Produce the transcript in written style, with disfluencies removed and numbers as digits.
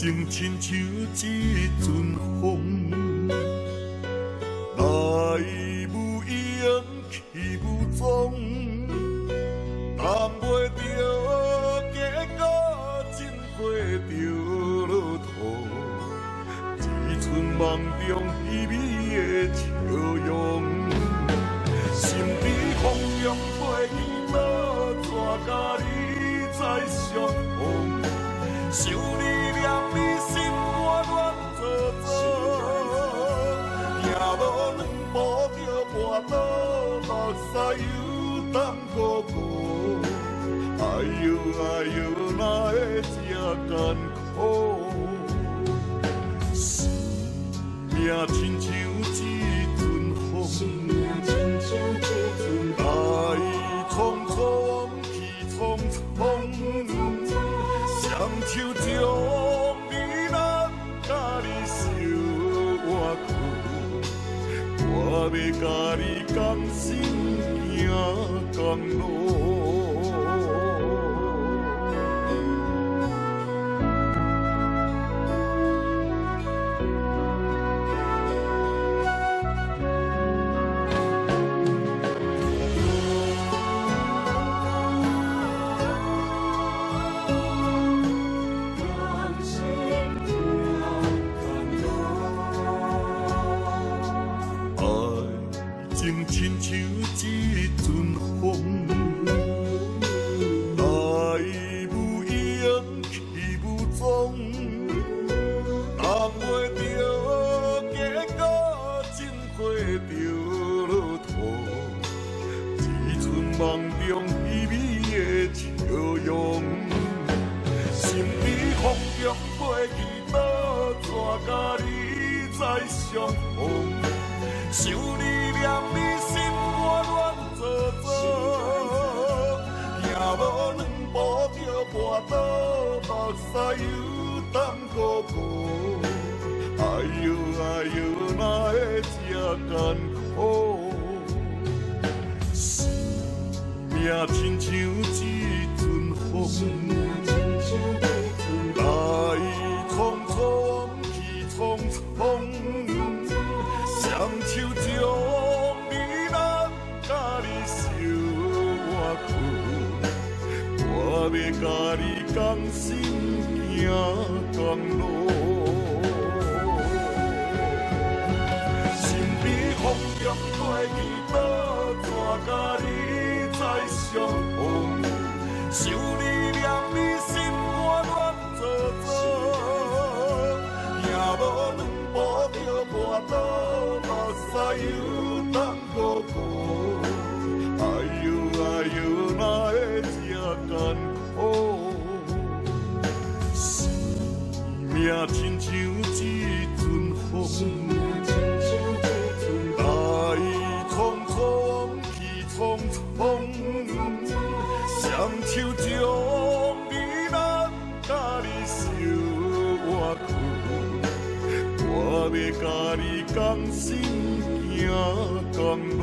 情亲像一阵风，来无影去无踪，谈袂着结果，真过着落土。只剩梦中稀微的笑容，心比风中飞去倒，怎甲你再相逢？想你念你心肝乱糟糟，行路两步就跋倒，目屎又澹糊糊。哎呦哎呦，哪会这艰苦？生命亲像一阵风，来匆匆去匆匆。双手将你咱甲你相换去，我要甲你同心行同路。亲像一阵风，来无影去无踪，谈袂着结果，真过着落土。只剩梦中稀微的笑容，心比风中飞去倒，怎甲你再相逢？想你念你心肝乱糟糟，行路两步就跋倒，目屎又澹糊糊。哎呦哎呦，哪会这艰苦？生命亲像一阵风，来匆匆去匆匆。双手将你咱甲你相换去，我要甲你同心行同路。心比风中飞去倒，怎甲你再相逢？想你念你心肝乱糟糟，行路两步就跋倒。目屎又澹糊糊，哎呦哎呦，哪会这艰苦？生命亲像一阵风，来匆匆去匆匆。双手将你咱甲你相换去，我要甲你同心行同路。